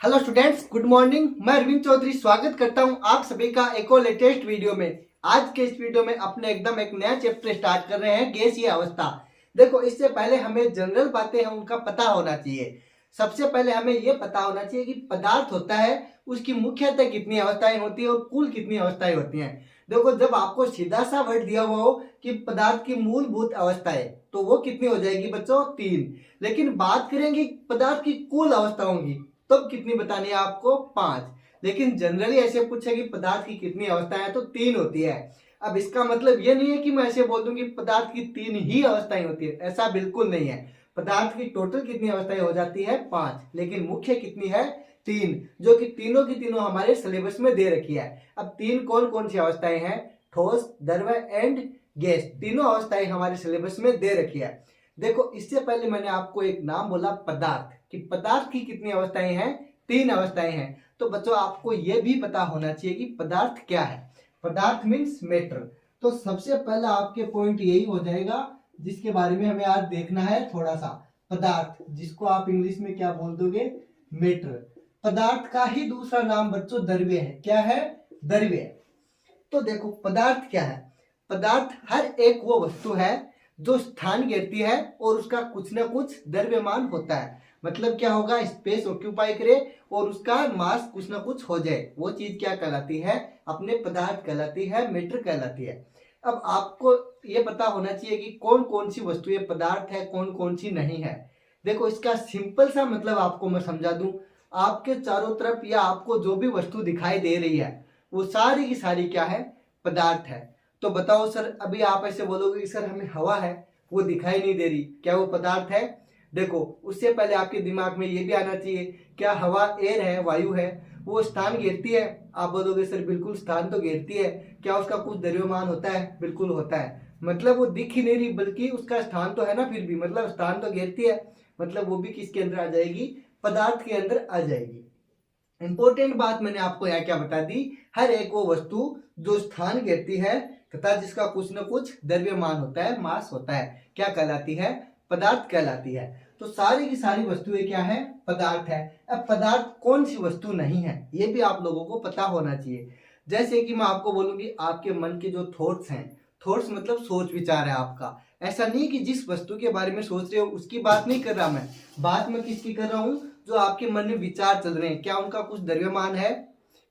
Hello students, good morning. मैं अरविंद चौधरी स्वागत करता हूं आप सभी का एक और लेटेस्ट वीडियो में। आज के इस वीडियो में अपने एकदम एक नया चैप्टर स्टार्ट कर रहे हैं, गैसीय अवस्था। देखो, इससे पहले हमें जनरल बातें हैं उनका पता होना चाहिए। सबसे पहले हमें यह पता होना चाहिए कि पदार्थ होता है, उसकी मुख्यतः कितनी अवस्थाएं होती है और कुल कितनी अवस्थाएं होती हैं। देखो, जब आपको सीधा सा वर्ड दिया हुआ हो कि पदार्थ की मूलभूत अवस्थाएं, तो वो कितनी हो जाएगी बच्चों? 3। लेकिन बात करेंगे पदार्थ की कुल अवस्थाओं की, तब कितनी बतानी है आपको? 5। लेकिन जनरली ऐसे पूछे कि पदार्थ की कितनी अवस्थाएं हैं, तो 3 होती है। अब इसका मतलब ये नहीं है कि मैं ऐसे बोल दूं कि पदार्थ की 3 ही अवस्थाएं होती है, ऐसा बिल्कुल नहीं है। पदार्थ की टोटल कितनी अवस्थाएं हो जाती है? 5। लेकिन मुख्य कितनी है? 3, जो कि तीनों की तीनों हमारे सिलेबस में दे रखी है। अब 3 कौन कौन सी अवस्थाएं हैं? ठोस, द्रव एंड गैस, तीनों अवस्थाएं हमारे सिलेबस में दे रखी है। देखो, इससे पहले मैंने आपको एक नाम बोला पदार्थ, कि पदार्थ की कितनी अवस्थाएं हैं? 3 अवस्थाएं हैं। तो बच्चों, आपको यह भी पता होना चाहिए कि पदार्थ क्या है। पदार्थ मीन्स मैटर। तो सबसे पहला आपके पॉइंट यही हो जाएगा जिसके बारे में हमें आज देखना है थोड़ा सा। पदार्थ, जिसको आप इंग्लिश में क्या बोल दोगे? मैटर। पदार्थ का ही दूसरा नाम बच्चों द्रव्य है। क्या है? द्रव्य। तो देखो, पदार्थ क्या है? पदार्थ हर एक वो वस्तु है जो स्थान घेरती है और उसका कुछ ना कुछ द्रव्यमान होता है। मतलब क्या होगा? स्पेस ऑक्यूपाई करे और उसका मास कुछ ना कुछ हो जाए, वो चीज क्या कहलाती है? अपने पदार्थ कहलाती है, मैटर कहलाती है। अब आपको ये पता होना चाहिए कि कौन कौन सी वस्तुएं पदार्थ है, कौन कौन सी नहीं है। देखो, इसका सिंपल सा मतलब आपको मैं समझा दूं। आपके चारों तरफ या आपको जो भी वस्तु दिखाई दे रही है, वो सारी की सारी क्या है? पदार्थ है। तो बताओ सर, अभी आप ऐसे बोलोगे कि सर हमें हवा है, वो दिखाई नहीं दे रही, क्या वो पदार्थ है? देखो, उससे पहले आपके दिमाग में ये भी आना चाहिए, क्या हवा एयर है, वायु है, वो स्थान घेरती है? आप बोलोगे सर बिल्कुल स्थान तो घेरती है। क्या उसका कुछ द्रव्यमान होता है? बिल्कुल होता है। मतलब वो दिख ही नहीं रही, बल्कि उसका स्थान तो है ना, फिर भी मतलब स्थान तो घेरती है। मतलब वो भी किसके अंदर आ जाएगी? पदार्थ के अंदर आ जाएगी। इंपॉर्टेंट बात मैंने आपको यहाँ क्या बता दी, हर एक वो वस्तु जो स्थान घेरती है तथा जिसका कुछ न कुछ द्रव्यमान होता है, मास होता है, क्या कहलाती है? पदार्थ कहलाती है। तो सारी की सारी वस्तुएं क्या है? पदार्थ है। अब पदार्थ कौन सी वस्तु नहीं है, ये भी आप लोगों को पता होना चाहिए। जैसे कि मैं आपको बोलूंगी, आपके मन के जो थॉट्स हैं, थॉट्स मतलब सोच विचार है आपका। ऐसा नहीं कि जिस वस्तु के बारे में सोच रहे हो उसकी बात नहीं कर रहा मैं। बात मैं किसकी कर रहा हूं? जो आपके मन में विचार चल रहे हैं, क्या उनका कुछ द्रव्यमान है?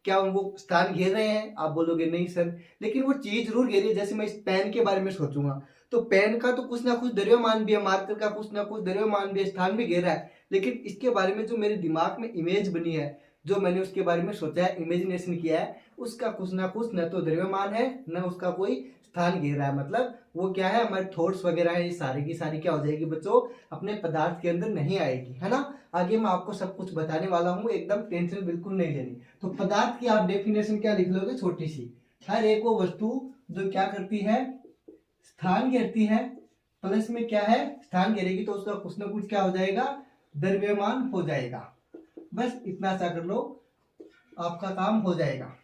क्या वो स्थान घेर रहे हैं? आप बोलोगे नहीं सर, लेकिन वो चीज जरूर घेरी है। जैसे मैं इस पेन के बारे में सोचूंगा, तो पेन का तो कुछ ना कुछ द्रव्यमान भी है, मार्कर का कुछ ना कुछ द्रव्यमान भी है, स्थान भी घेरा है। लेकिन इसके बारे में जो मेरे दिमाग में इमेज बनी है, जो मैंने उसके बारे में सोचा है, इमेजिनेशन किया है, उसका कुछ ना कुछ न तो द्रव्यमान है, न उसका कोई स्थान घेरा है। मतलब वो क्या है? हमारे थॉट्स वगैरह है, ये सारी की सारी क्या हो जाएगी बच्चों? अपने पदार्थ के अंदर नहीं आएगी, है ना। आगे मैं आपको सब कुछ बताने वाला हूँ, एकदम टेंशन बिल्कुल नहीं लेनी। तो पदार्थ की आप डेफिनेशन क्या लिख लोगे? छोटी सी, हर एक वो वस्तु जो क्या करती है? स्थान घेरती है। प्लस में क्या है? स्थान घेरेगी तो उसका कुछ ना कुछ क्या हो जाएगा? द्रव्यमान हो जाएगा। बस इतना सा कर लो, आपका काम हो जाएगा।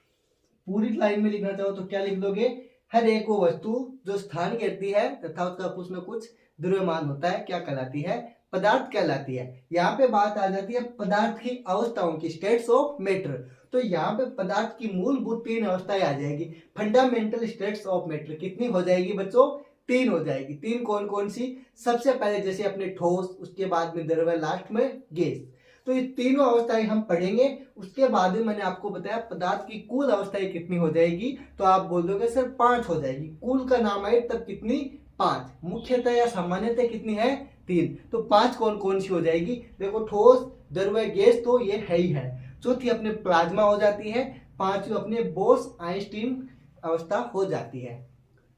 पूरी लाइन में लिखना चाहो तो क्या लिख दोगे? हर एक वो वस्तु जो स्थान घेरती है तथा उसका कुछ न कुछ द्रव्यमान होता है, क्या कहलाती है? पदार्थ कहलाती है। यहाँ पे बात आ जाती है पदार्थ की अवस्थाओं की, स्टेट्स ऑफ मैटर। तो यहाँ पे पदार्थ की मूलभूत 3 अवस्थाएं आ जाएगी। फंडामेंटल स्टेट्स ऑफ मैटर कितनी हो जाएगी बच्चों? 3 हो जाएगी। 3 कौन कौन सी? सबसे पहले जैसे अपने ठोस, उसके बाद में द्रव्य, लास्ट में गैस। तो ये तीनों अवस्थाएं हम पढ़ेंगे। उसके बाद में मैंने आपको बताया पदार्थ की कुल अवस्थाएं कितनी हो जाएगी, तो आप बोल दोगे सर 5 हो जाएगी। कुल का नाम आए तब कितनी? 5। मुख्यतः या सामान्यतः कितनी है? 3। तो 5 कौन कौन सी हो जाएगी? देखो, ठोस, द्रव्य, गैस तो ये है ही है। चौथी अपने प्लाज्मा हो जाती है। पांचवी अपने बोस आइंस्टीन अवस्था हो जाती है।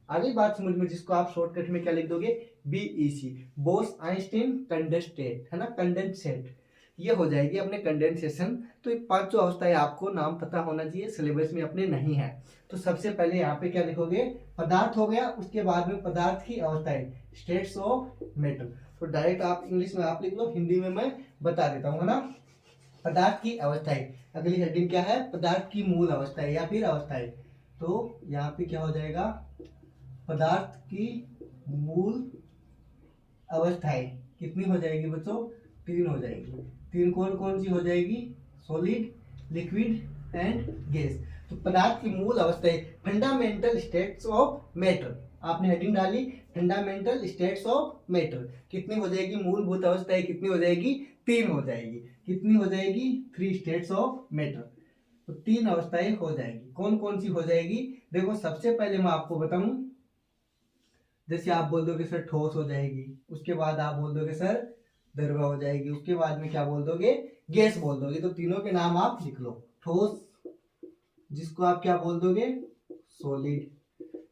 अगली बात समझ में, जिसको आप शॉर्टकट में क्या लिख दोगे? बीईसी, बोस आइंस्टीन कंडेंसेट, है ना, कंडेंसेट, ये हो जाएगी अपने कंडेंसेशन। तो ये 5 अवस्थाएं आपको नाम पता होना चाहिए, सिलेबस में अपने नहीं है। तो सबसे पहले यहाँ पे क्या लिखोगे? पदार्थ हो गया, उसके बाद में पदार्थ की अवस्थाएं, स्टेट्स ऑफ मैटर। तो डायरेक्ट आप इंग्लिश में आप लिख लो, हिंदी में मैं बता देता हूँ, है ना। पदार्थ की अवस्थाएं, अगली हेडिंग क्या है? पदार्थ की मूल अवस्थाएं या फिर अवस्थाएं। तो यहाँ पे क्या हो जाएगा? पदार्थ की मूल अवस्थाएं कितनी हो जाएगी बच्चों? 3 हो जाएगी। 3 कौन कौन सी हो जाएगी? Solid, liquid and gas. तो पदार्थ की मूल अवस्थाएं, फंडामेंटल स्टेट्स ऑफ मैटर। आपने हेडिंग डाली फंडामेंटल स्टेट्स ऑफ मैटर। कितनी हो जाएगी मूलभूत अवस्थाएं? कितनी हो जाएगी? 3 हो जाएगी। कितनी हो जाएगी? 3 स्टेट्स ऑफ मैटर। तो 3 अवस्थाएं हो जाएगी। कौन कौन सी हो जाएगी? देखो सबसे पहले मैं आपको बताऊं, जैसे आप बोल दोगे सर ठोस हो जाएगी, उसके बाद आप बोल दोगे सर द्रव हो जाएगी, उसके बाद में क्या बोल दोगे? गैस बोल दोगे। तो तीनों के नाम आप लिख लो। ठोस जिसको आप क्या बोल दोगे? सॉलिड।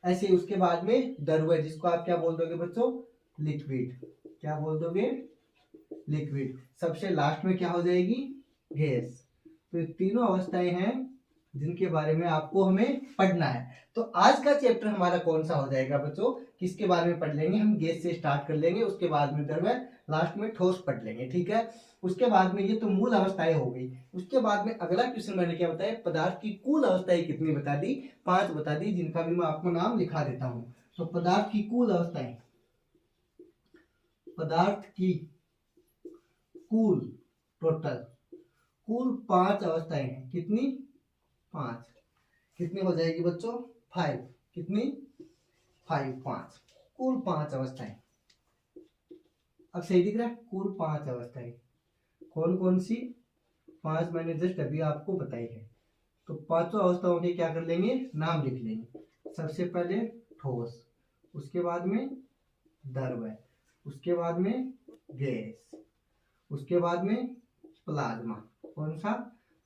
ऐसे उसके बाद में द्रव जिसको आप क्या बोल दोगे बच्चों? लिक्विड। क्या बोल दोगे? लिक्विड। सबसे लास्ट में क्या हो जाएगी? गैस। तो ये तीनों अवस्थाएं हैं जिनके बारे में आपको हमें पढ़ना है। तो आज का चैप्टर हमारा कौन सा हो जाएगा बच्चों? किसके बारे में पढ़ लेंगे? हम गैस से स्टार्ट कर लेंगे, उसके बाद में द्रव, लास्ट में ठोस पढ़ लेंगे, ठीक है। उसके बाद में ये तो मूल अवस्थाएं हो गई। उसके बाद में अगला क्वेश्चन मैंने क्या बताया? पदार्थ की कुल अवस्थाएं कितनी बता दी? 5 बता दी, जिनका भी मैं आपको नाम लिखा देता हूं। तो पदार्थ की कुल अवस्थाएं, पदार्थ की कुल टोटल कुल 5 अवस्थाएं हैं। कितनी? 5। कितनी हो जाएगी बच्चों? 5। कितनी? 5 कुल 5 अवस्थाएं। अब सही दिख रहा है? कुल 5 अवस्थाएं कौन कौन सी? 5 मैंने जस्ट अभी आपको बताई है। तो पांचों अवस्थाओं के क्या कर लेंगे? नाम लिख लेंगे। सबसे पहले ठोस, उसके बाद में द्रव, उसके बाद में गैस, उसके बाद में प्लाज्मा। कौन सा?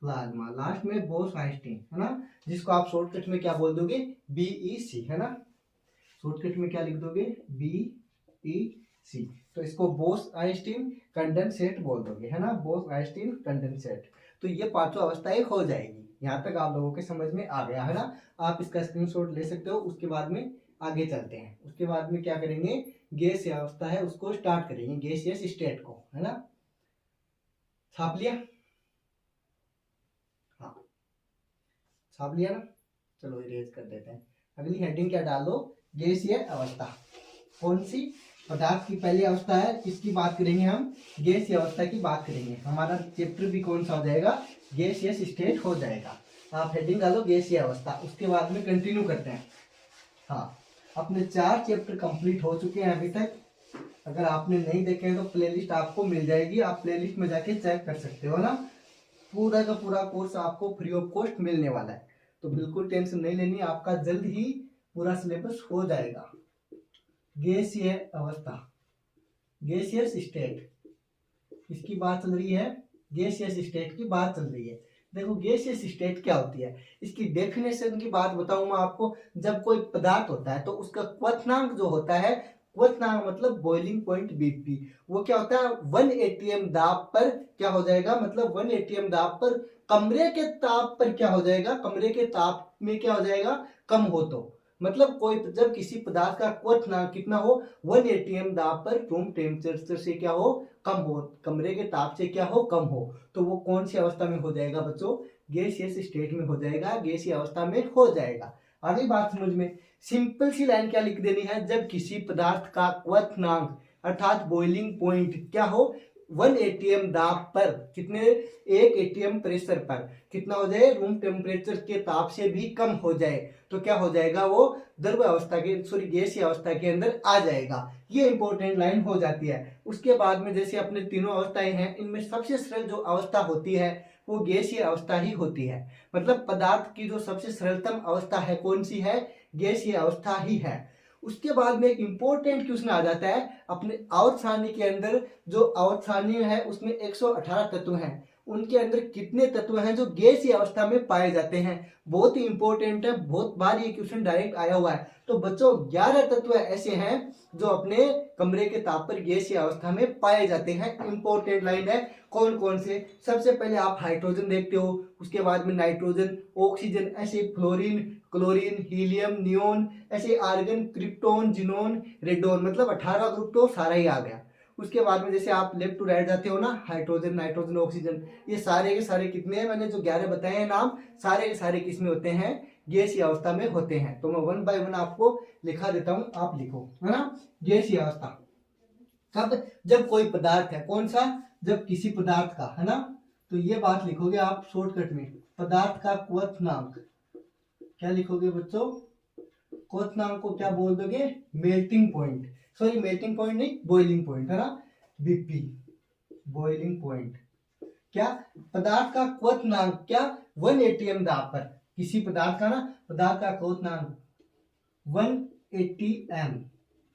प्लाज्मा। लास्ट में बोस आइंस्टीन, है ना, जिसको आप शॉर्टकट में क्या बोल दोगे? बीईसी, है ना। शॉर्टकट में क्या लिख दोगे? बीईसी। तो इसको बोस आइंस्टीन कंडेंसेट बोल दोगे, है ना, बोस आइंस्टीन कंडेंसेट। तो ये पांचों अवस्थाएं हो जाएगी। यहाँ तक आप लोगों के समझ में आ गया, है ना। आप इसका स्क्रीनशॉट ले सकते हो। उसके बाद में आगे चलते हैं। उसके बाद में क्या करेंगे? गैस अवस्था है उसको स्टार्ट करेंगे, गैसियस स्टेट को, है ना। छाप लिया? हाँ, छाप लिया ना। चलो इरेज कर देते हैं। अगली हेडिंग क्या डाल दो? गैसीय अवस्था। कौन सी? पदार्थ की पहली अवस्था है, किसकी बात करेंगे हम? गैसीय अवस्था की बात करेंगे। हमारा चैप्टर भी कौन सा हो जाएगा? गैसियस स्टेट हो जाएगा। आप हेडिंग डालो गैसीय अवस्था। उसके बाद में कंटिन्यू करते हैं। हाँ, अपने 4 चैप्टर कंप्लीट हो चुके हैं अभी तक। अगर आपने नहीं देखे हैं तो प्लेलिस्ट आपको मिल जाएगी, आप प्लेलिस्ट में जाके चेक कर सकते हो ना। पूरा का पूरा कोर्स आपको फ्री ऑफ कॉस्ट मिलने वाला है, तो बिल्कुल टेंशन नहीं लेनी, आपका जल्द ही पूरा सिलेबस हो जाएगा। गैसीय अवस्था, गैसियस स्टेट, इसकी बात चल रही है। गैसियस स्टेट की बात चल रही है। देखो गैसियस स्टेट क्या होती है, इसकी डेफिनेशन की बात बताऊं मैं आपको। जब कोई पदार्थ होता है तो उसका क्वथनांक जो होता है, क्वथनांक मतलब बॉइलिंग पॉइंट बीपी, वो क्या होता है? 1 atm दाब पर क्या हो जाएगा? मतलब 1 atm दाब पर कमरे के ताप पर क्या हो जाएगा? कमरे के ताप में क्या हो जाएगा? कम हो तो मतलब कोई जब किसी पदार्थ का क्वथनांक कितना हो? 1 atm दाब पर रूम टेम्परेचर से क्या हो? कम हो, कमरे के ताप से क्या हो? कम हो। तो वो कौन सी अवस्था में हो जाएगा बच्चों? गैसियस स्टेट में हो जाएगा, गैसीय अवस्था में हो जाएगा। आगे बात समझ में। सिंपल सी लाइन क्या लिख देनी है? जब किसी पदार्थ का क्वथनांक अर्थात बॉइलिंग पॉइंट क्या हो? 1 atm दाब पर, कितने? 1 atm प्रेशर पर कितना हो जाए? रूम टेम्परेचर के ताप से भी कम हो जाए तो क्या हो जाएगा? वो द्रव अवस्था के, सॉरी, गैसीय अवस्था के अंदर आ जाएगा। ये इंपॉर्टेंट लाइन हो जाती है। उसके बाद में जैसे अपने तीनों अवस्थाएं हैं, इनमें सबसे सरल जो अवस्था होती है वो गैसीय अवस्था ही होती है। मतलब पदार्थ की जो सबसे सरलतम अवस्था है कौन सी है? गैसीय अवस्था ही है। उसके बाद में एक इंपॉर्टेंट क्वेश्चन आ जाता है अपने आवर्त सारणी के अंदर। जो आवर्त सारणी है उसमें 118 तत्व हैं, उनके अंदर कितने तत्व हैं जो गैसीय अवस्था में पाए जाते हैं? बहुत ही इंपॉर्टेंट है, बहुत बार ये क्वेश्चन डायरेक्ट आया हुआ है। तो बच्चों 11 तत्व ऐसे हैं जो अपने कमरे के ताप पर गैसीय अवस्था में पाए जाते हैं। इंपॉर्टेंट लाइन है। कौन कौन से? सबसे पहले आप हाइड्रोजन देखते हो, उसके बाद में नाइट्रोजन, ऑक्सीजन, ऐसे फ्लोरीन, क्लोरीन, हीलियम, नियोन, ऐसे आर्गन, क्रिप्टोन, जिनोन, रेडोन, मतलब 18 ग्रुप तो सारा ही आ गया। उसके बाद में जैसे आप लेफ्ट टू राइट जाते हो ना, हाइड्रोजन, नाइट्रोजन, ऑक्सीजन, ये सारे के सारे कितने हैं? मैंने जो 11 बताए हैं नाम, सारे के सारे किसमें होते हैं? गैसीय अवस्था में होते हैं। तो मैं 1 बाय 1 आपको लिखा देता हूं, आप लिखो, है ना। गैसीय अवस्था कब? जब कोई पदार्थ है, कौन सा? जब किसी पदार्थ का, है ना, तो ये बात लिखोगे आप शॉर्टकट में, पदार्थ का क्वथनांक। क्या लिखोगे बच्चों? क्वथनांक को क्या बोल दोगे? Melting point, sorry melting point नहीं, बॉइलिंग पॉइंट है ना, बीपी, बॉइलिंग पॉइंट। क्या? पदार्थ का क्वथनांक क्या? 1 atm दाब पर, किसी पदार्थ का ना, पदार्थ का क्वथनांक 1 atm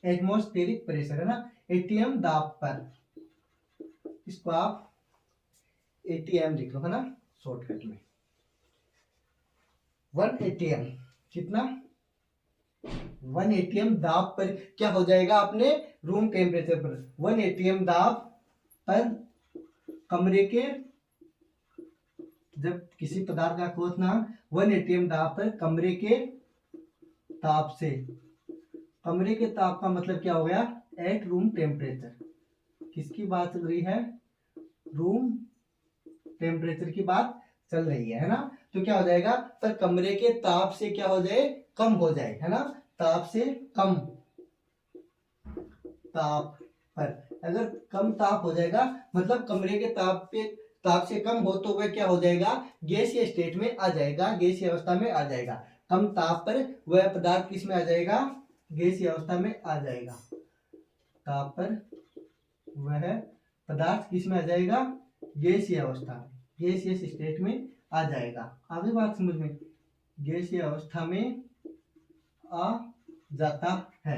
एटमॉस्फेरिक प्रेशर है ना, एटीएम दाब पर, इसको आप एटीएम लिख लो है ना शॉर्टकट में। 1 atm कितना? 1 atm दाब पर क्या हो जाएगा अपने रूम टेम्परेचर पर, 1 atm दाब पर कमरे के, जब किसी पदार्थ का क्वथनांक 1 atm दाब पर कमरे के ताप से, कमरे के ताप का मतलब क्या हो गया? At room temperature. किसकी बात चल रही है? रूम टेम्परेचर की बात चल रही है ना। तो क्या हो जाएगा? पर कमरे के ताप से क्या हो जाए? कम हो जाए है ना, ताप से कम, ताप पर अगर कम ताप हो जाएगा मतलब कमरे के ताप से कम हो तो वह क्या हो जाएगा? गैसीय स्टेट में आ जाएगा, गैसीय अवस्था में आ जाएगा। कम ताप पर वह पदार्थ किस में आ जाएगा? गैसीय अवस्था में आ जाएगा। ताप पर वह पदार्थ किस में आ जाएगा? गैसीय अवस्था, गैसीय स्टेट में आ जाएगा। आगे बात समझ में, गैसीय अवस्था में आ जाता है,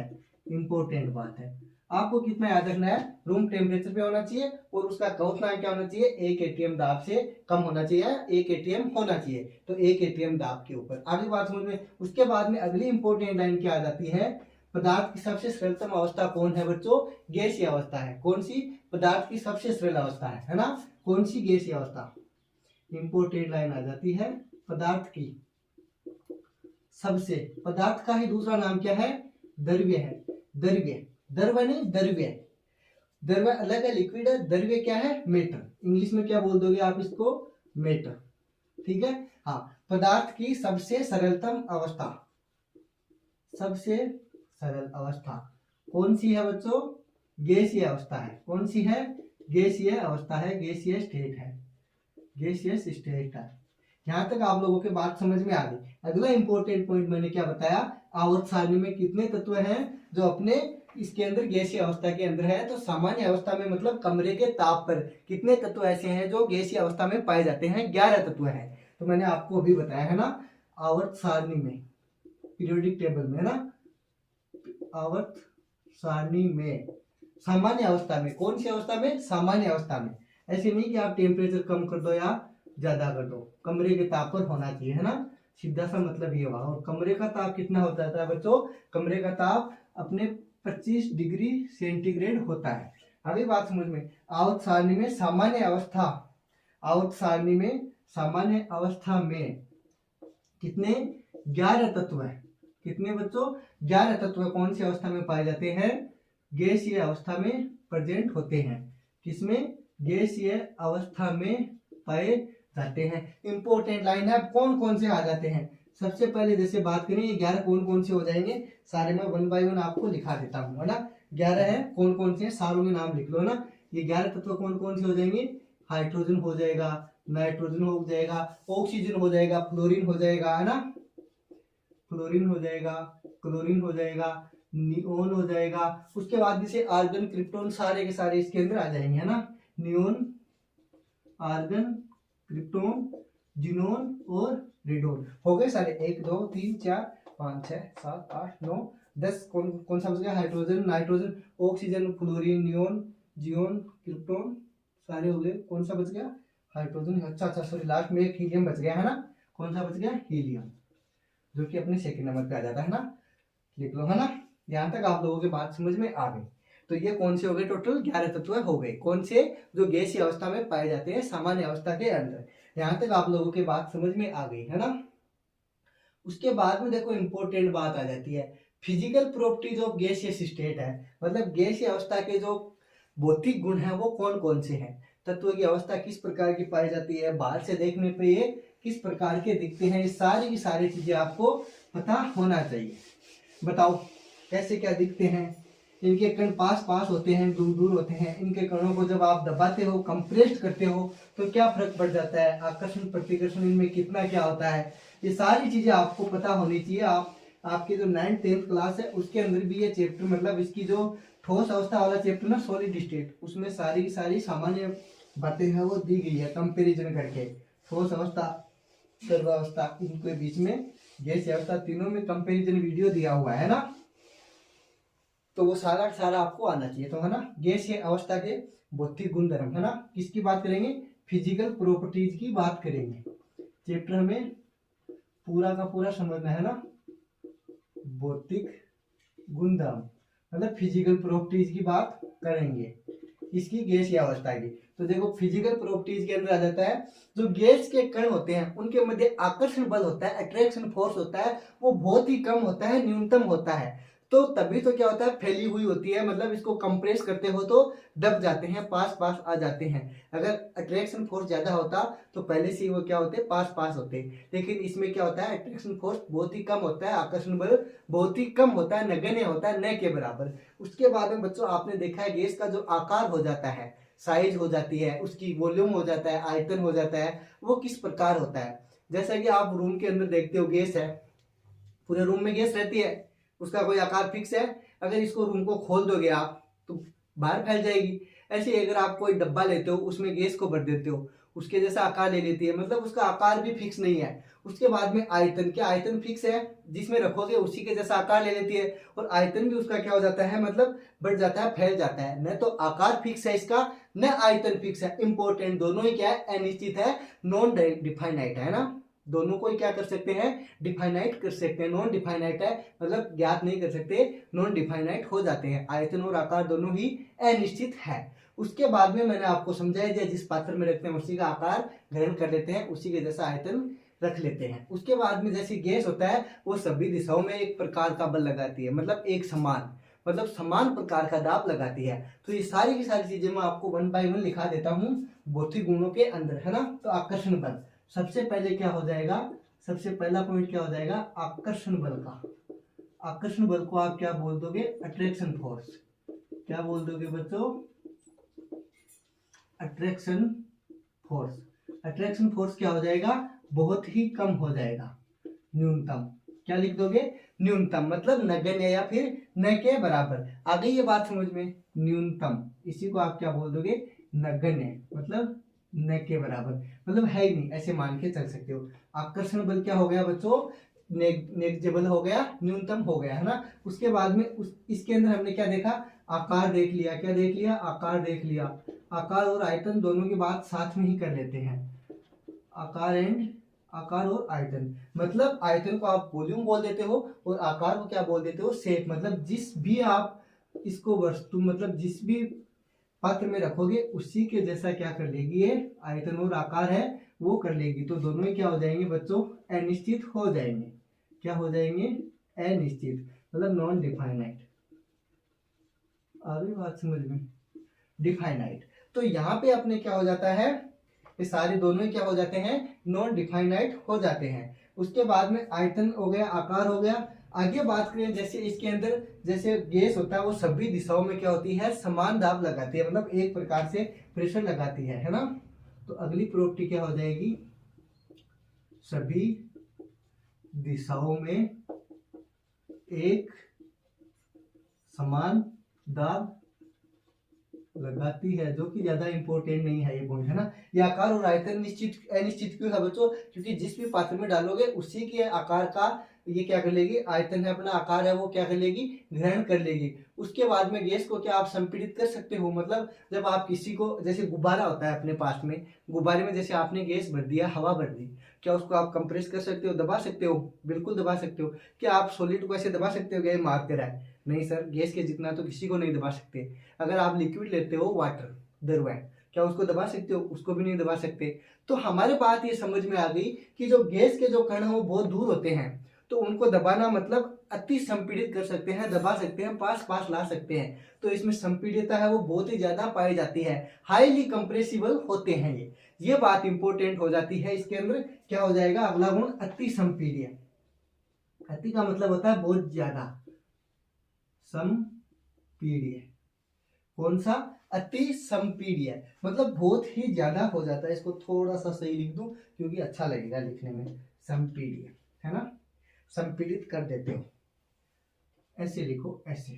इंपॉर्टेंट बात है। आपको कितना याद रखना है? रूम टेम्परेचर पे होना चाहिए और उसका क्वथनांक क्या होना चाहिए? 1 atm दाब से कम होना चाहिए, 1 atm होना चाहिए, तो 1 atm दाब के ऊपर। आगे बात समझ में। उसके बाद में अगली इंपॉर्टेंट लाइन क्या आ जाती है? पदार्थ की सबसे सरलतम अवस्था कौन है बच्चों? गैसीय अवस्था है। कौन सी? पदार्थ की सबसे सरल अवस्था है ना, कौन सी? गैसीय अवस्था। इंपॉर्टेंट लाइन आ जाती है, पदार्थ की सबसे, पदार्थ का ही दूसरा नाम क्या है? द्रव्य है, द्रव्य, द्रव्य नहीं द्रव्य, द्रव्य अलग है, लिक्विड है, द्रव्य क्या है? मैटर। इंग्लिश में क्या बोल दोगे आप इसको? मैटर, ठीक है। हाँ, पदार्थ की सबसे सरलतम अवस्था, सबसे सरल अवस्था कौन सी है बच्चों? गैसीय अवस्था है। कौन सी है? गैसीय अवस्था है, गैसीय स्टेट है, गैसीय स्टेट है। यहां तक आप लोगों के बात समझ में आ गई। अगला इंपॉर्टेंट पॉइंट मैंने क्या बताया? आवर्त सारणी में कितने तत्व हैं जो अपने इसके अंदर गैसीय अवस्था के अंदर है? तो सामान्य अवस्था में मतलब कमरे के ताप पर कितने तत्व ऐसे हैं जो गैसीय अवस्था में पाए जाते हैं? 11 तत्व हैं। तो मैंने आपको अभी बताया है ना, आवर्त सारणी में, पीरियोडिक टेबल में ना, आवर्त सारणी में सामान्य अवस्था में, कौन सी अवस्था में? सामान्य अवस्था में। ऐसे नहीं कि आप टेम्परेचर कम कर दो या ज्यादा कर दो, कमरे के ताप पर होना चाहिए है ना, सीधा सा मतलब ये हुआ। और कमरे का ताप कितना होता है बच्चों? कमरे का ताप अपने 25 डिग्री सेंटीग्रेड होता है। अभी बात समझ में। आवर्त सारणी में सामान्य अवस्था, आवर्त सारणी में सामान्य अवस्था में कितने? 11 तत्व है। कितने बच्चों? 11 तत्व कौन सी अवस्था में पाए जाते हैं? गैसीय अवस्था में प्रेजेंट होते हैं। किसमें? गैसीय अवस्था में पाए जाते हैं। इंपॉर्टेंट लाइन है, कौन कौन से आ जाते हैं? सबसे पहले जैसे बात करें ये 11 कौन कौन से हो जाएंगे, सारे मैं 1 बाय 1 आपको लिखा देता हूँ है ना। 11 है, कौन कौन से हैं सारों के नाम लिख लो ना। ये 11 तत्व कौन कौन से हो जाएंगे? हाइड्रोजन हो जाएगा, नाइट्रोजन हो जाएगा, ऑक्सीजन हो जाएगा, फ्लोरीन हो जाएगा है ना, फ्लोरीन हो जाएगा, क्लोरीन हो जाएगा, नियोन हो जाएगा। उसके बाद जैसे आर्गन, क्रिप्टोन सारे के सारे इसके अंदर आ जाएंगे है ना। नियोन, आर्गन, क्रिप्टोन, जिनोन और रेडोन हो गए सारे। 1 2 3 4 5 6 7 8 9 10 कौन कौन सा बच गया? Hydrogen, nitrogen, oxygen, fluorine, neon, जियोन, क्रिप्टोन सारे हो गए। कौन सा बच गया? हाइड्रोजन। अच्छा सॉरी, लास्ट में एक हीलियम बच गया है ना। कौन सा बच गया? हीलियम, जो कि अपने सेकंड नंबर पे आ जाता है ना, लिख लो है ना। यहाँ तक आप लोगों की बात समझ में आ गई। तो ये कौन से हो गए? टोटल 11 तत्व हो गए। कौन से? जो गैसीय अवस्था में पाए जाते हैं सामान्य अवस्था के अंदर। यहाँ तक आप लोगों की बात समझ में आ गई है ना। उसके बाद में देखो इंपॉर्टेंट बात आ जाती है, physical properties of gaseous state है, मतलब गैसीय अवस्था के जो भौतिक गुण है वो कौन कौन से हैं। तत्व की अवस्था किस प्रकार की पाई जाती है, बाहर से देखने पे ये किस प्रकार के दिखते हैं, ये सारी की सारी चीजें आपको पता होना चाहिए। बताओ कैसे क्या दिखते हैं, इनके कण पास पास होते हैं, दूर दूर होते हैं। इनके कणों को जब आप दबाते हो, कंप्रेस्ड करते हो, तो क्या फर्क पड़ जाता है, आकर्षण प्रतिकर्षण इनमें कितना क्या होता है, ये सारी चीजें आपको पता होनी चाहिए। आपके जो 9th-10th क्लास है उसके अंदर भी ये चैप्टर, मतलब इसकी जो ठोस अवस्था वाला चैप्टर ना, सॉलिड स्टेट, उसमें सारी की सारी सामान्य बातें हैं वो दी गई है कंपेरिजन करके। ठोस अवस्था, द्रवावस्था, इनके बीच में गैसीय अवस्था, तीनों में कंपेरिजन वीडियो दिया हुआ है ना, तो वो सारा का सारा आपको आना चाहिए। तो है ना, गैसीय अवस्था के भौतिक गुणधर्म, है ना, किसकी बात करेंगे, फिजिकल प्रॉपर्टीज की बात करेंगे। चैप्टर हमें पूरा का पूरा समझना है ना, भौतिक गुणधर्म मतलब फिजिकल प्रॉपर्टीज की बात करेंगे इसकी गैसीय अवस्था की। तो देखो फिजिकल प्रॉपर्टीज के अंदर आ जाता है, जो गैस के कण होते हैं उनके मध्य आकर्षण बल होता है, अट्रैक्शन फोर्स होता है, वो बहुत ही कम होता है, न्यूनतम होता है। तो तभी तो क्या होता है, फैली हुई होती है, मतलब इसको कंप्रेस करते हो तो दब जाते हैं, पास पास आ जाते हैं। अगर अट्रैक्शन फोर्स ज्यादा होता तो पहले से ही वो क्या होते, पास पास होते। लेकिन इसमें क्या होता है, अट्रैक्शन फोर्स बहुत ही कम होता है, आकर्षण बल बहुत ही कम होता है, नगण्य होता है, न के बराबर। उसके बाद में बच्चों आपने देखा है गैस का जो आकार हो जाता है, साइज हो जाती है, उसकी वॉल्यूम हो जाता है, आयतन हो जाता है, वो किस प्रकार होता है। जैसा कि आप रूम के अंदर देखते हो, गैस है, पूरे रूम में गैस रहती है, उसका कोई आकार फिक्स है। अगर इसको रूम को खोल दोगे आप तो बाहर फैल जाएगी। ऐसे ही अगर आप कोई डब्बा लेते हो, उसमें गैस को भर देते हो, उसके जैसा आकार ले लेती है, मतलब उसका आकार भी फिक्स नहीं है। उसके बाद में आयतन, क्या आयतन फिक्स है, जिसमें रखोगे उसी के जैसा आकार ले लेती है, और आयतन भी उसका क्या हो जाता है, मतलब बढ़ जाता है, फैल जाता है। न तो आकार फिक्स है इसका, न आयतन फिक्स है। इंपॉर्टेंट दोनों ही क्या है, अनिश्चित है, नॉन डिफाइनाइट है ना, दोनों को ही क्या कर सकते हैं, डिफाइनाइट कर सकते हैं। नॉन डिफाइनाइट है मतलब ज्ञात नहीं कर सकते, नॉन डिफाइनाइट हो जाते हैं। आयतन और आकार दोनों ही अनिश्चित है। उसके बाद में मैंने आपको समझाया दिया, जिस पात्र में रखते हैं उसी का आकार ग्रहण कर लेते हैं, उसी के जैसा आयतन रख लेते हैं। उसके बाद में जैसे गैस होता है, वो सभी दिशाओं में एक प्रकार का बल लगाती है, मतलब एक समान, मतलब समान प्रकार का दाब लगाती है। तो ये सारी की सारी चीजें मैं आपको 1 by 1 लिखा देता हूँ भौतिक गुणों के अंदर, है ना। तो आकर्षण बल सबसे पहले क्या हो जाएगा, सबसे पहला पॉइंट क्या हो जाएगा, आकर्षण बल का। आकर्षण बल को आप क्या बोल दोगे, अट्रैक्शन फोर्स। क्या बोल दोगे बच्चों, अट्रैक्शन फोर्स। अट्रैक्शन फोर्स क्या हो जाएगा, बहुत ही कम हो जाएगा, न्यूनतम। क्या लिख दोगे, न्यूनतम, मतलब नगण्य या फिर न के बराबर। आ गई ये बात समझ में, न्यूनतम, इसी को आप क्या बोल दोगे, नगण्य, मतलब न के बराबर, मतलब है ही नहीं, ऐसे मान के चल सकते हो। आकर्षण बल क्या हो गया बच्चों, नेग्लिजिबल हो गया, न्यूनतम हो गया, है ना। उसके बाद में इसके अंदर हमने क्या देखा, आकार देख लिया, क्या देख लिया, आकार देख लिया। आकार और आयतन दोनों की बात साथ में ही कर लेते हैं, आकार और आयतन, मतलब आयतन को आप वॉल्यूम बोल देते हो और आकार को क्या बोल देते हो, शेप। मतलब जिस भी आप इसको वस्तु, मतलब जिस भी पात्र में रखोगे उसी के जैसा क्या कर लेगी ये, आयतन और आकार है वो कर लेगी। तो दोनों ही क्या हो जाएंगे बच्चों, अनिश्चित हो जाएंगे। क्या हो जाएंगे, अनिश्चित, मतलब नॉन डिफाइनाइट। अभी बात समझ में, डिफाइनाइट। तो यहाँ पे अपने क्या हो जाता है, ये सारे दोनों ही क्या हो जाते हैं, नॉन डिफाइनाइट हो जाते हैं। उसके बाद में आयतन हो गया, आकार हो गया। आगे बात करें, जैसे इसके अंदर जैसे गैस होता है, वो सभी दिशाओं में क्या होती है, समान दाब लगाती है, मतलब एक प्रकार से प्रेशर लगाती है ना। तो अगली प्रॉपर्टी क्या हो जाएगी, सभी दिशाओं में एक समान दाब लगाती है, जो कि ज्यादा इंपॉर्टेंट नहीं है ये पॉइंट, है ना। ये आकार और आयतन निश्चित अनिश्चित क्यों है बच्चों, क्योंकि जिस भी पात्र में डालोगे उसी के आकार का ये क्या कर लेगी, आयतन है अपना, आकार है वो क्या कर लेगी, ग्रहण कर लेगी। उसके बाद में गैस को क्या आप संपीड़ित कर सकते हो, मतलब जब आप किसी को, जैसे गुब्बारा होता है अपने पास में, गुब्बारे में जैसे आपने गैस भर दिया, हवा भर दी, क्या उसको आप कंप्रेस कर सकते हो, दबा सकते हो, बिल्कुल दबा सकते हो। क्या आप सॉलिड को ऐसे दबा सकते हो, गैस मार कर है, नहीं सर, गैस के जितना तो किसी को नहीं दबा सकते। अगर आप लिक्विड लेते हो, वाटर, दरवान, क्या उसको दबा सकते हो, उसको भी नहीं दबा सकते। तो हमारे बात ये समझ में आ गई कि जो गैस के जो कण हैं वो बहुत दूर होते हैं, तो उनको दबाना मतलब अति संपीड़ित कर सकते हैं, दबा सकते हैं, पास पास ला सकते हैं। तो इसमें संपीड़ितता है वो बहुत ही ज्यादा पाई जाती है, हाईली कंप्रेसिबल होते हैं ये बात इंपॉर्टेंट हो जाती है। इसके अंदर क्या हो जाएगा, अगला गुण अति संपीड्य। अति का मतलब होता है बहुत ज्यादा, संपीड्य, संपीड्य। कौन सा? अति संपीड्य, मतलब बहुत ही ज्यादा हो जाता है। इसको थोड़ा सा सही लिख दूं क्योंकि अच्छा लगेगा लिखने में। संपीड्य है ना, संपीड़ित कर देते हो, ऐसे लिखो ऐसे।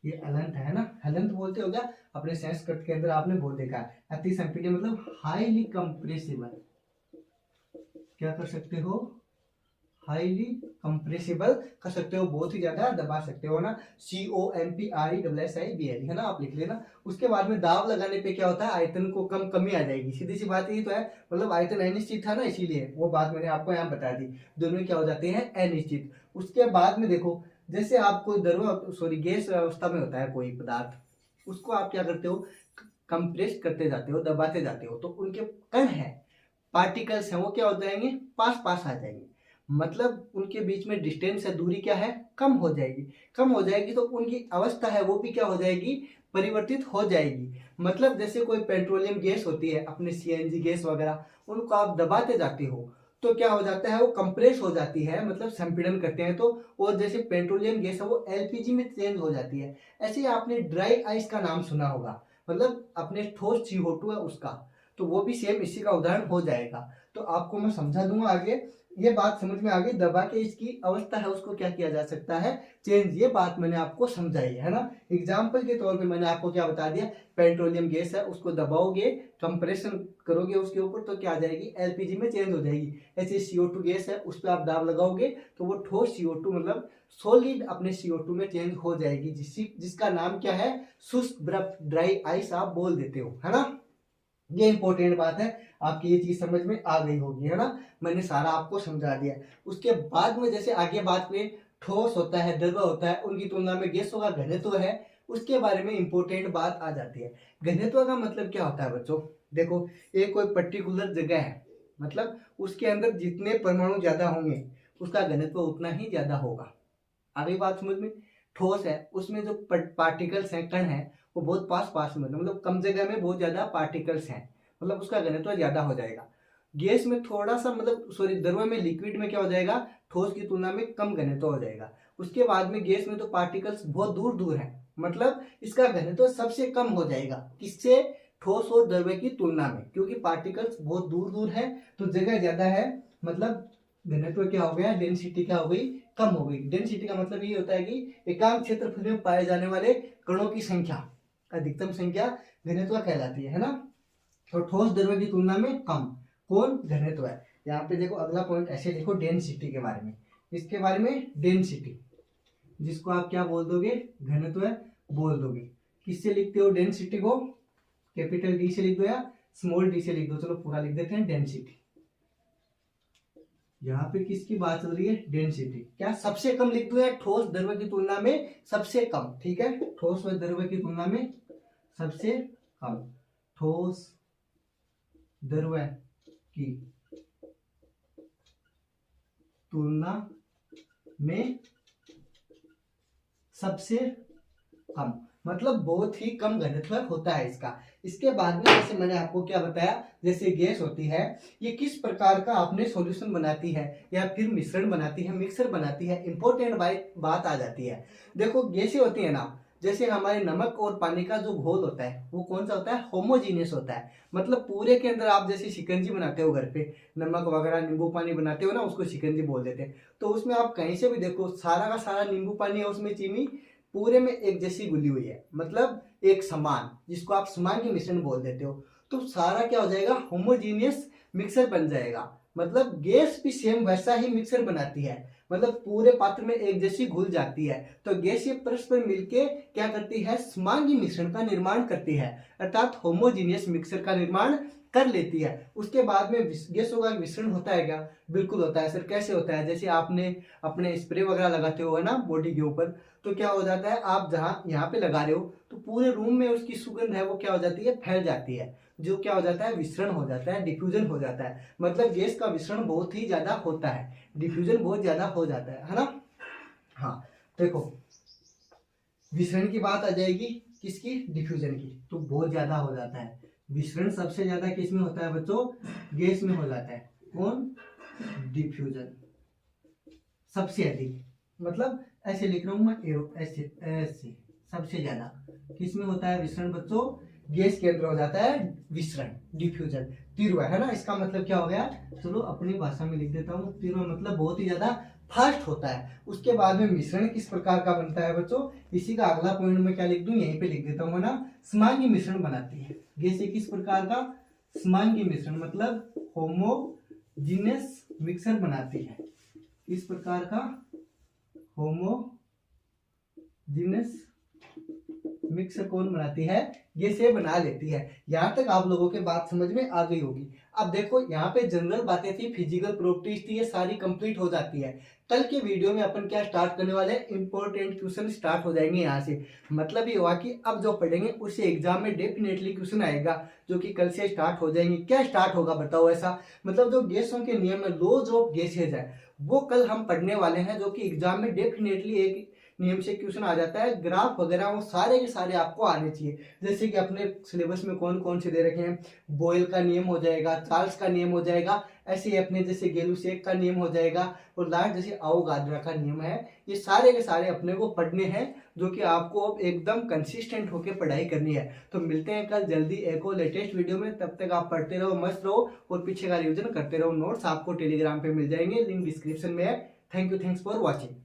ये अलंत है ना, हलंत बोलते हो क्या अपने संस्कृत के अंदर, आपने बहुत देखा है। अति संपीड्य मतलब हाईली कंप्रेसिबल, क्या कर सकते हो? हाईली कंप्रेसिबल कर सकते हो, बहुत ही ज्यादा दबा सकते हो ना। COMPRESSIBL है ना, आप लिख लेना। उसके बाद में दाब लगाने पे क्या होता है? आयतन को कमी आ जाएगी, सीधी सी बात यही तो है। मतलब आयतन अनिश्चित था ना, इसीलिए वो बात मैंने आपको यहाँ बता दी। दोनों क्या हो जाते हैं? अनिश्चित। उसके बाद में देखो, जैसे आप कोई गैस अवस्था में होता है कोई पदार्थ, उसको आप क्या करते हो? कंप्रेस करते जाते हो, दबाते जाते हो, तो उनके कण है, पार्टिकल्स हैं, वो क्या हो जाएंगे? पास पास आ जाएंगे। मतलब उनके बीच में डिस्टेंस है, दूरी क्या है? कम हो जाएगी। कम हो जाएगी तो उनकी अवस्था है वो भी क्या हो जाएगी? परिवर्तित हो जाएगी। मतलब जैसे कोई पेट्रोलियम गैस होती है, अपने CNG गैस वगैरह, उनको आप दबाते जाते हो तो क्या हो जाता है? वो कंप्रेस हो जाती है, मतलब संपीड़न करते हैं तो। और जैसे पेट्रोलियम गैस है वो LPG में चेंज हो जाती है। ऐसे ही आपने ड्राई आइस का नाम सुना होगा, मतलब अपने ठोस CO2 है उसका, तो वो भी सेम इसी का उदाहरण हो जाएगा। तो आपको मैं समझा दूंगा आगे, ये बात समझ में आ गई। दबा के इसकी अवस्था है उसको क्या किया जा सकता है? चेंज। ये बात मैंने आपको समझाई है ना। एग्जाम्पल के तौर पे मैंने आपको क्या बता दिया? पेट्रोलियम गैस है, उसको दबाओगे, कंप्रेशन करोगे उसके ऊपर, तो क्या आ जाएगी? LPG में चेंज हो जाएगी। ऐसे CO2 गैस है, उस पर आप दाब लगाओगे तो वो ठोस CO2 मतलब सॉलिड अपने CO2 में चेंज हो जाएगी, जिसका नाम क्या है? शुष्क बर्फ, ड्राई आइस आप बोल देते हो, है ना। ये इंपॉर्टेंट बात है, आपकी ये चीज समझ में आ गई होगी, है ना। मैंने सारा आपको समझा दिया। उसके बाद में जैसे आगे बात में, ठोस होता है, द्रव होता है, उनकी तुलना में गैसों का घनत्व है, उसके बारे में इंपॉर्टेंट बात आ जाती है। घनत्व का मतलब क्या होता है बच्चों? देखो, एक कोई पर्टिकुलर जगह है, मतलब उसके अंदर जितने परमाणु ज्यादा होंगे उसका घनत्व उतना ही ज्यादा होगा। आ गई बात समझ में। ठोस है, उसमें जो पार्टिकल्स हैं, कण हैं, वो बहुत पास पास में, मतलब कम जगह में बहुत ज्यादा पार्टिकल्स हैं, मतलब उसका घनत्व ज्यादा हो जाएगा। गैस में थोड़ा सा, मतलब सॉरी, द्रव में, लिक्विड में क्या हो जाएगा? ठोस की तुलना में कम घनत्व हो जाएगा। उसके बाद में गैस में तो पार्टिकल्स बहुत दूर दूर है, मतलब इसका घनत्व सबसे कम हो जाएगा। किससे? ठोस और द्रव की तुलना में, क्योंकि पार्टिकल्स बहुत दूर दूर है तो जगह ज्यादा है, मतलब घनत्व क्या हो गया? डेंसिटी क्या हो गई? कम हो गई। डेंसिटी का मतलब ये होता है कि एकांक क्षेत्रफल में पाए जाने वाले कणों की संख्या, अधिकतम संख्या घनत्व कहलाती है ना। और ठोस द्रव्य की तुलना में कम, कौन? घनत्व है। यहाँ पे देखो अगला पॉइंट ऐसे लिखो, डेंसिटी के बारे में। इसके बारे में डेंसिटी, जिसको आप क्या बोल दोगे? घनत्व बोल दोगे। किससे लिखते हो डेंसिटी को? कैपिटल D से लिख दो या स्मॉल d से लिख दो। चलो पूरा लिख देते हैं, डेंसिटी। यहाँ पे किसकी बात चल रही है? डेंसिटी। क्या सबसे कम लिख दो या ठोस द्रव्य की तुलना में सबसे कम? ठीक है, ठोस व द्रव्य की तुलना में सबसे कम, ठोस द्रव्य की तुलना में सबसे कम, मतलब बहुत ही कम घनत्व होता है इसका। इसके बाद में जैसे मैंने आपको क्या बताया, जैसे गैस होती है, ये किस प्रकार का अपने सॉल्यूशन बनाती है या फिर मिश्रण बनाती है, मिक्सर बनाती है, इंपॉर्टेंट बात आ जाती है। देखो गैसें होती है ना, जैसे हमारे नमक और पानी का जो घोल होता है वो कौन सा होता है? होमोजीनियस होता है। मतलब पूरे के अंदर आप जैसे शिकंजी बनाते हो घर पे, नमक वगैरह नींबू पानी बनाते हो ना, उसको शिकंजी बोल देते हैं। तो उसमें आप कहीं से भी देखो, सारा का सारा नींबू पानी है, उसमें चीनी पूरे में एक जैसी घुली हुई है, मतलब एक समान, जिसको आप समान के मिश्रण बोल देते हो। तो सारा क्या हो जाएगा? होमोजीनियस मिक्सर बन जाएगा। मतलब गैस भी सेम वैसा ही मिक्सर बनाती है, मतलब पूरे पात्र में एक जैसी घुल जाती है। तो गैस ये परस्पर मिलके क्या करती है? समांगी मिश्रण का निर्माण करती है, अर्थात होमोजीनियस मिक्सर का निर्माण कर लेती है। उसके बाद में गैसों का मिश्रण होता है क्या? बिल्कुल होता है सर। कैसे होता है? जैसे आपने अपने स्प्रे वगैरह लगाते हो है ना बॉडी के ऊपर, तो क्या हो जाता है, आप जहाँ यहाँ पे लगा रहे हो तो पूरे रूम में उसकी सुगंध है वो क्या हो जाती है? फैल जाती है, जो क्या हो जाता है? विसरण हो जाता है, डिफ्यूजन हो जाता है। मतलब गैस का विसरण बहुत ही ज्यादा होता है, डिफ्यूजन बहुत ज्यादा हो जाता है ना। हाँ, देखो विसरण की बात आ जाएगी, किसकी? डिफ्यूजन की। तो बहुत ज्यादा हो जाता है विसरण। सबसे ज्यादा किस में होता है बच्चों? गैस में हो जाता है। कौन? डिफ्यूजन सबसे अधिक। मतलब ऐसे लिख रहा हूं मैं, ऐसे ऐसे सबसे ज्यादा किसमें होता है विसरण बच्चों? गैस के अंदर हो जाता है विसरण, डिफ्यूजन। तीव्र है ना, इसका मतलब क्या हो गया? चलो अपनी भाषा में लिख देता हूँ। तीव्र मतलब बहुत ही ज्यादा फास्ट होता है। उसके बाद में मिश्रण किस प्रकार का बनता है बच्चों? इसी का अगला पॉइंट में क्या लिख दूं, यहीं पे लिख देता हूँ ना, समांगी मिश्रण बनाती है। गैस किस प्रकार का? समांगी मिश्रण मतलब होमोजीनियस मिक्सर बनाती है। इस प्रकार का होमोजीनियस मिक्सर कौन बनाती है? ये से बना लेती है। यहां तक आप लोगों के बात समझ में आ गई होगी। अब देखो यहाँ पे जनरल बातें थी, फिजिकल प्रॉपर्टीज थी, ये सारी कंप्लीट हो जाती है। कल के वीडियो में अपन क्या स्टार्ट करने वाले हैं? इंपॉर्टेंट क्वेश्चन स्टार्ट हो जाएंगे यहाँ से। मतलब ये हुआ कि अब जो पढ़ेंगे उससे एग्जाम में डेफिनेटली क्वेश्चन आएगा, जो कि कल से स्टार्ट हो जाएंगे। क्या स्टार्ट होगा बताओ ऐसा? मतलब जो गैसों के नियम है, लॉज ऑफ गैसेज है, वो कल हम पढ़ने वाले हैं, जो कि एग्जाम में डेफिनेटली एक नियम से क्वेश्चन आ जाता है। ग्राफ वगैरह वो सारे के सारे आपको आने चाहिए। जैसे कि अपने सिलेबस में कौन कौन से दे रखे हैं, बॉयल का नियम हो जाएगा, चार्ल्स का नियम हो जाएगा, ऐसे ही अपने जैसे गेलुसेक का नियम हो जाएगा, और लास्ट जैसे अवोगाद्रो का नियम है। ये सारे के सारे अपने को पढ़ने हैं, जो कि आपको अब एकदम कंसिस्टेंट होकर पढ़ाई करनी है। तो मिलते हैं कल जल्दी एक और लेटेस्ट वीडियो में। तब तक आप पढ़ते रहो, मस्त रहो, और पीछे का रिविजन करते रहो। नोट्स आपको टेलीग्राम पे मिल जाएंगे, लिंक डिस्क्रिप्शन में है। Thank you, thanks for watching.